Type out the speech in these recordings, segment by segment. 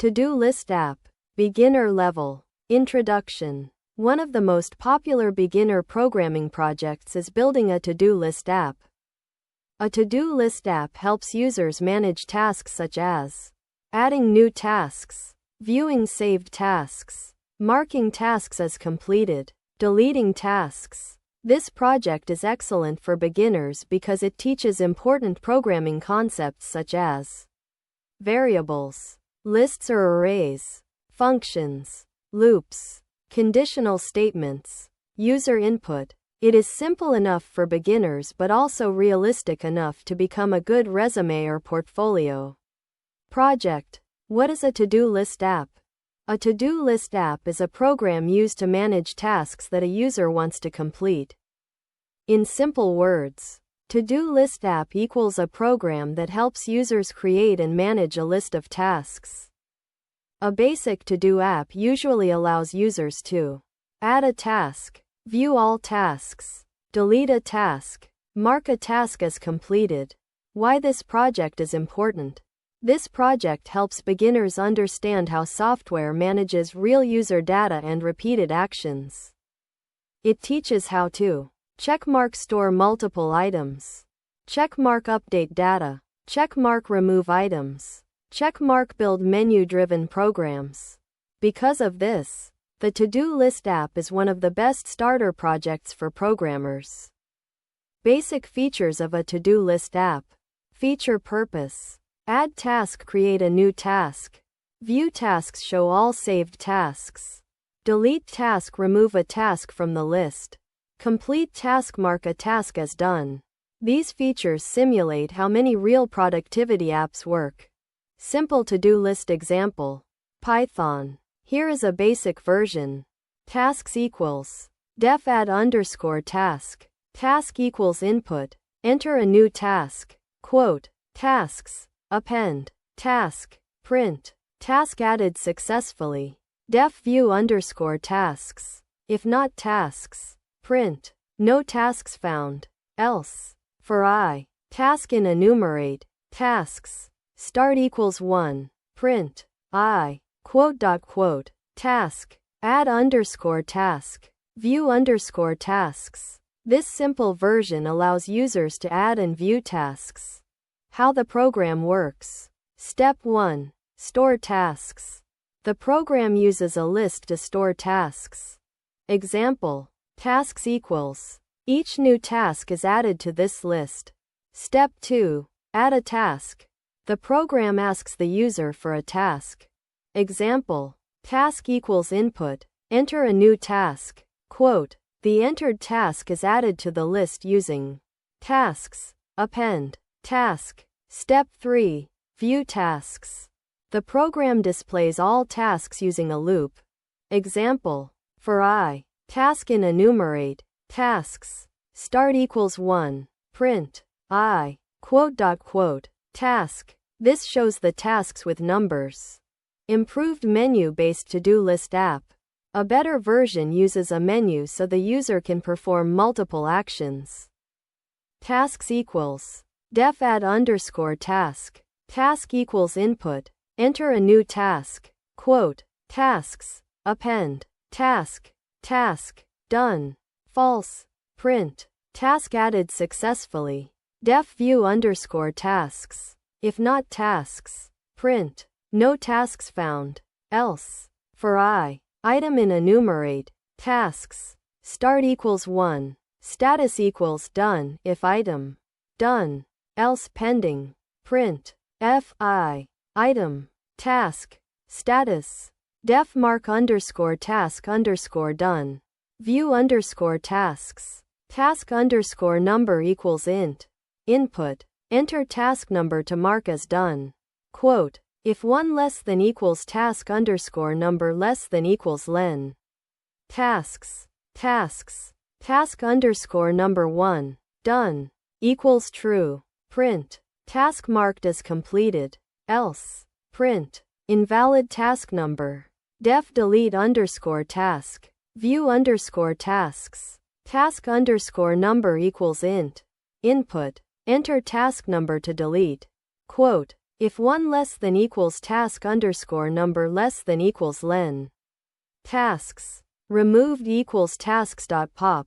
To-do list app. Beginner level. Introduction. One of the most popular beginner programming projects is building a to-do list app. A to-do list app helps users manage tasks such as adding new tasks, viewing saved tasks, marking tasks as completed, deleting tasks. This project is excellent for beginners because it teaches important programming concepts such as variables, lists or arrays, functions, loops, conditional statements, user input. It is simple enough for beginners but also realistic enough to become a good resume or portfolio. Project. What is a to-do list app? A to-do list app is a program used to manage tasks that a user wants to complete. In simple words, to-do list app equals a program that helps users create and manage a list of tasks. A basic to-do app usually allows users to add a task, view all tasks, delete a task, mark a task as completed. Why this project is important? This project helps beginners understand how software manages real user data and repeated actions. It teaches how to checkmark store multiple items, checkmark update data, checkmark remove items, checkmark build menu-driven programs. Because of this, the to-do list app is one of the best starter projects for programmers. Basic features of a to-do list app. Feature purpose. Add task, create a new task. View tasks, show all saved tasks. Delete task, remove a task from the list. Complete task, mark a task as done. These features simulate how many real productivity apps work. Simple to-do list example. Python. Here is a basic version. Tasks equals def add underscore task. Task equals input. Enter a new task. Quote. Tasks. Append. Task. Print. Task added successfully. Def view underscore tasks. If not tasks. Print. No tasks found. Else. For I. Task in enumerate. Tasks. Start equals 1. Print. I. Quote. Task. Add underscore task. View underscore tasks. This simple version allows users to add and view tasks. How the program works. Step 1. Store tasks. The program uses a list to store tasks. Example. Tasks equals. Each new task is added to this list. Step 2. Add a task. The program asks the user for a task. Example. Task equals input. Enter a new task. Quote. The entered task is added to the list using tasks. Append. Task. Step 3. View tasks. The program displays all tasks using a loop. Example. For I. Task in enumerate. Tasks. Start equals 1. Print. I. Quote. Task. This shows the tasks with numbers. Improved menu-based to-do list app. A better version uses a menu so the user can perform multiple actions. Tasks equals def add underscore task. Task equals input. Enter a new task. Quote. Tasks. Append. Task. Task. Done. False. Print. Task added successfully. Def view underscore tasks. If not tasks. Print. No tasks found. Else. For I. Item in enumerate. Tasks. Start equals 1. Status equals done if item. Done. Else pending. Print. Fi. Item. Task. Status. Def mark underscore task underscore done. View underscore tasks. Task underscore number equals int. Input. Enter task number to mark as done. Quote. If 1 less than equals task underscore number less than equals len. Tasks. Tasks. Task underscore number 1. Done. Equals true. Print. Task marked as completed. Else. Print. Invalid task number. Def delete underscore task. View underscore tasks. Task underscore number equals int. Input. Enter task number to delete. Quote. If 1 less than equals task underscore number less than equals len. Tasks. Removed equals tasks.pop.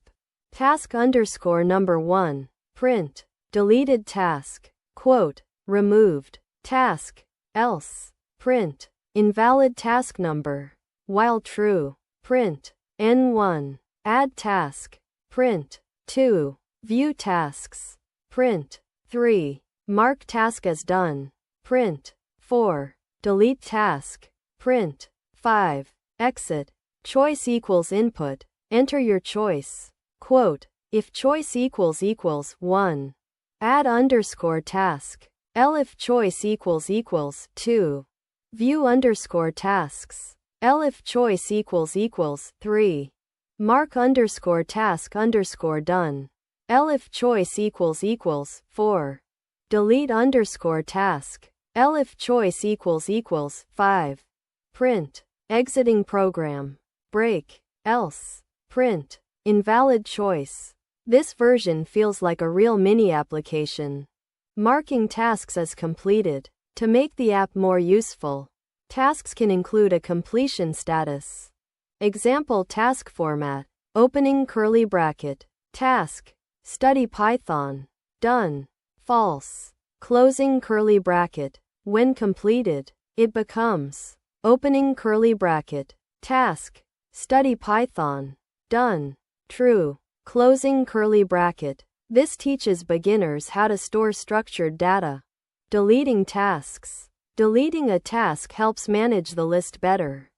Task underscore number 1. Print. Deleted task. Quote. Removed. Task. Else. Print. Invalid task number. While true. Print. N1. Add task. Print. 2. View tasks. Print. 3. Mark task as done. Print. 4. Delete task. Print. 5. Exit. Choice equals input. Enter your choice. Quote. If choice equals 1. Add underscore task. If choice equals 2. View underscore tasks. If choice equals 3. Mark underscore task underscore done. If choice equals 4. Delete underscore task. If choice equals 5. Print. Exiting program. Break. Else. Print. Invalid choice. This version feels like a real mini application. Marking tasks as completed. To make the app more useful, tasks can include a completion status. Example task format. Opening curly bracket. Task. Study Python. Done. False. Closing curly bracket. When completed, it becomes opening curly bracket. Task. Study Python. Done. True. Closing curly bracket. This teaches beginners how to store structured data. Deleting tasks. Deleting a task helps manage the list better.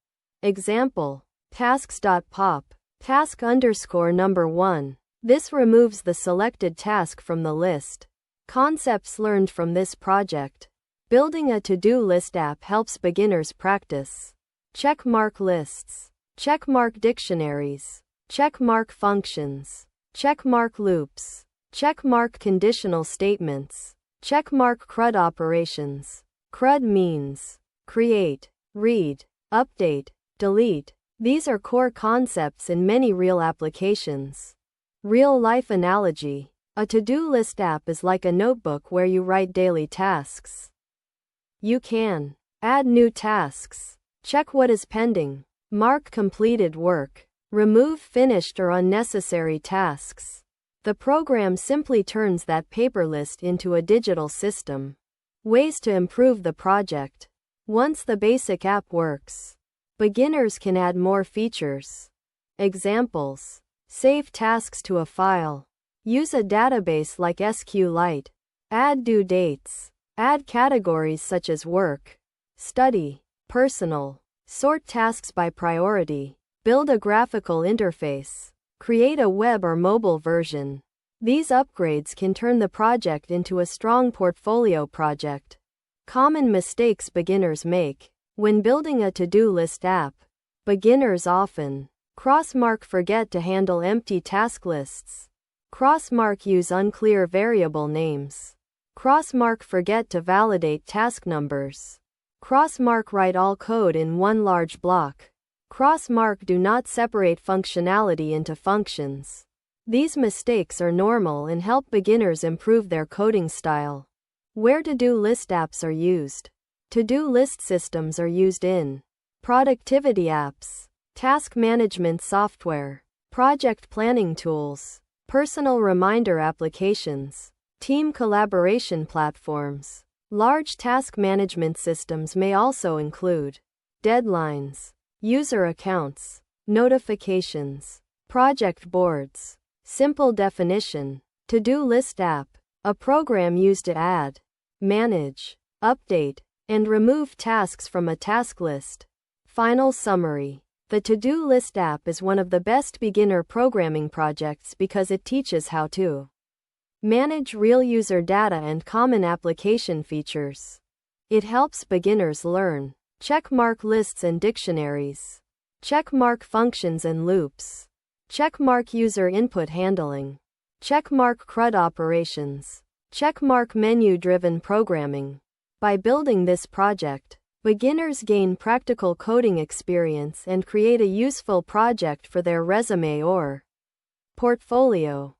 Example. Tasks.pop. Task underscore number 1. This removes the selected task from the list. Concepts learned from this project. Building a to-do list app helps beginners practice. Checkmark lists. Checkmark dictionaries. Checkmark functions. Checkmark loops. Checkmark conditional statements. Checkmark CRUD operations. CRUD means create, read, update, delete. These are core concepts in many real applications. Real-life analogy. A to-do list app is like a notebook where you write daily tasks. You can add new tasks, check what is pending, mark completed work, remove finished or unnecessary tasks. The program simply turns that paper list into a digital system. Ways to improve the project. Once the basic app works, beginners can add more features. Examples. Save tasks to a file. Use a database like SQLite. Add due dates. Add categories such as work, study, personal. Sort tasks by priority. Build a graphical interface. Create a web or mobile version. These upgrades can turn the project into a strong portfolio project. Common mistakes beginners make. When building a to-do list app, beginners often crossmark forget to handle empty task lists. Crossmark use unclear variable names. Crossmark forget to validate task numbers. Crossmark write all code in one large block. Crossmark do not separate functionality into functions. These mistakes are normal and help beginners improve their coding style. Where to-do list apps are used. To-do list systems are used in productivity apps, task management software, project planning tools, personal reminder applications, team collaboration platforms. Large task management systems may also include deadlines, user accounts, notifications, project boards. Simple definition. To-do list app. A program used to add, manage, update, and remove tasks from a task list. Final summary. The to-do list app is one of the best beginner programming projects because it teaches how to manage real user data and common application features. It helps beginners learn checkmark lists and dictionaries, checkmark functions and loops, checkmark user input handling, checkmark CRUD operations, checkmark menu-driven programming. By building this project, beginners gain practical coding experience and create a useful project for their resume or portfolio.